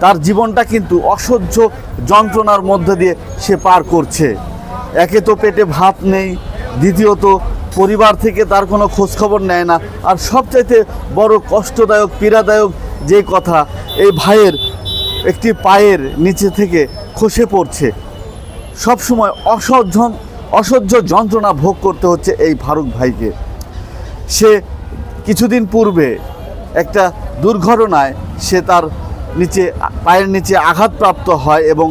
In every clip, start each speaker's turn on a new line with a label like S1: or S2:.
S1: তার জীবনটা কিন্তু অসহ্য যন্ত্রণার মধ্যে দিয়ে সে পার করছে। একে তো পেটে ভাত নেই, দ্বিতীয়ত পরিবার থেকে তার কোনো খোঁজখবর নেয় না, আর সবচাইতে বড় কষ্টদায়ক পীড়াদায়ক যে কথা, এই ভাইয়ের একটি পায়ের নিচে থেকে খসে পড়ছে। সবসময় অসহ্য যন্ত্রণা ভোগ করতে হচ্ছে এই ফারুক ভাইকে। সে কিছুদিন পূর্বে একটা দুর্ঘটনায় সে তার পায়ের নিচে আঘাতপ্রাপ্ত হয় এবং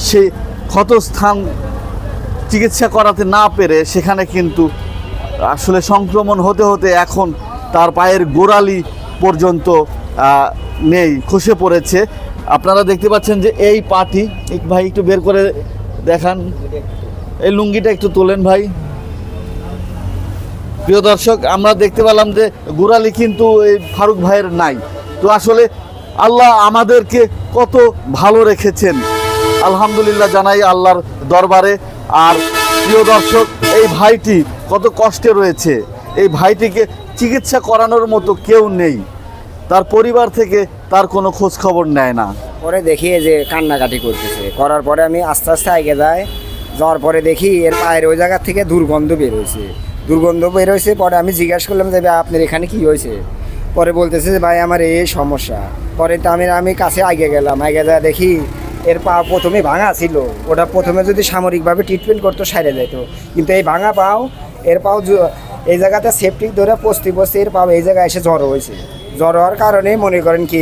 S1: সেই ক্ষতস্থান চিকিৎসা করাতে না পেরে সেখানে কিন্তু আসলে সংক্রমণ হতে হতে এখন তার পায়ের গোড়ালি পর্যন্ত নেই, খসে পড়েছে। আপনারা দেখতে পাচ্ছেন যে এই পাটি, ভাই একটু বের করে দেখান, এই লুঙ্গিটা একটু তোলেন ভাই। প্রিয় দর্শক, আমরা দেখতে পেলাম যে গোড়ালি কিন্তু এই ফারুক ভাইয়ের নাই। তো আসলে আল্লাহ আমাদেরকে কত ভালো রেখেছেন, আলহামদুলিল্লাহ জানাই আল্লাহর দরবারে। আর প্রিয় দর্শক, এই ভাইটি কত কষ্টে রয়েছে। এই ভাইটিকে চিকিৎসা করানোর মতো কেউ নেই, তার পরিবার থেকে তার কোনো খোঁজ খবর নেয় না।
S2: পরে দেখি যে কান্নাকাটি করতেছে, করার পরে আমি আস্তে আস্তে এগিয়ে যাওয়ার পরে দেখি এর পায়ের ওই জায়গা থেকে দুর্গন্ধ বেরোইছে। পরে আমি জিজ্ঞাসা করলাম যে ভাই আপনার এখানে কি হয়েছে? পরে বলতেছে যে ভাই আমার এই সমস্যা। পরে তো আমি কাছে গেলাম, যা দেখি এর পা প্রথমে ভাঙা ছিল, ওটা প্রথমে যদি সামরিকভাবে ট্রিটমেন্ট করতো সারে যেত, কিন্তু এই ভাঙা পাও, এর পাও এই জায়গাতে সেপটিক ধরে পস্তি এর পাও এই জায়গায় এসে জ্বর হয়েছে। জ্বর হওয়ার কারণে মনে করেন কি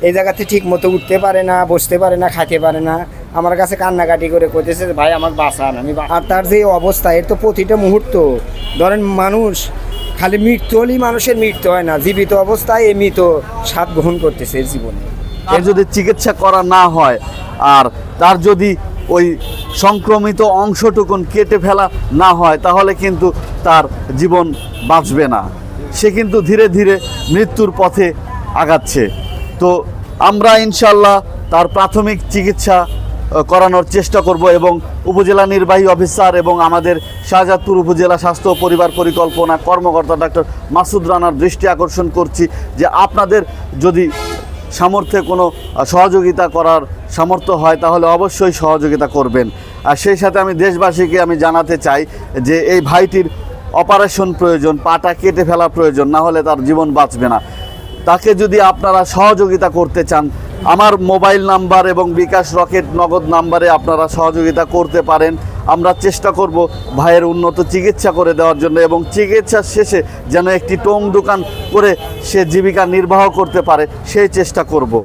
S2: এই জায়গাতে ঠিক মতো উঠতে পারে না, বসতে পারে না, খাইতে পারে না। আমার কাছে কান্নাকাটি করে করতেছে ভাই আমার বাঁচান। আর তার যে অবস্থা, এর তো প্রতিটা মুহূর্ত ধরেন মানুষ খালি মৃত্যু হলেই মানুষের মৃত্যু হয় না, জীবিত অবস্থায় এই মৃত স্বাদ গ্রহণ করতেছে এর জীবনে।
S1: আর যদি চিকিৎসা করা না হয় আর তার যদি ওই সংক্রমিত অংশটুকুন কেটে ফেলা না হয়, তাহলে কিন্তু তার জীবন বাঁচবে না। সে কিন্তু ধীরে ধীরে মৃত্যুর পথে আগাচ্ছে। তো আমরা ইনশাল্লাহ তার প্রাথমিক চিকিৎসা করানোর চেষ্টা করব এবং উপজেলা নির্বাহী অফিসার এবং আমাদের শাহজাদপুর উপজেলা স্বাস্থ্য ও পরিবার পরিকল্পনা কর্মকর্তা ডক্টর মাসুদ রানার দৃষ্টি আকর্ষণ করছি যে আপনাদের যদি সামর্থ্যে কোনো সহযোগিতা করার সামর্থ্য হয় তাহলে অবশ্যই সহযোগিতা করবেন। আর সেই সাথে আমি দেশবাসীকে জানাতে চাই যে এই ভাইটির অপারেশন প্রয়োজন, পাটা কেটে ফেলা প্রয়োজন, না হলে তার জীবন বাঁচবে না। তাকে যদি আপনারা সহযোগিতা করতে চান, আমার মোবাইল নাম্বার এবং বিকাশ রকেট নগদ নাম্বারে আপনারা সহযোগিতা করতে পারেন। আমরা চেষ্টা করব ভাইয়ের উন্নত চিকিৎসা করে দেওয়ার জন্য এবং চিকিৎসার শেষে যেন একটি টং দোকান করে সে জীবিকা নির্বাহ করতে পারে, সেই চেষ্টা করব।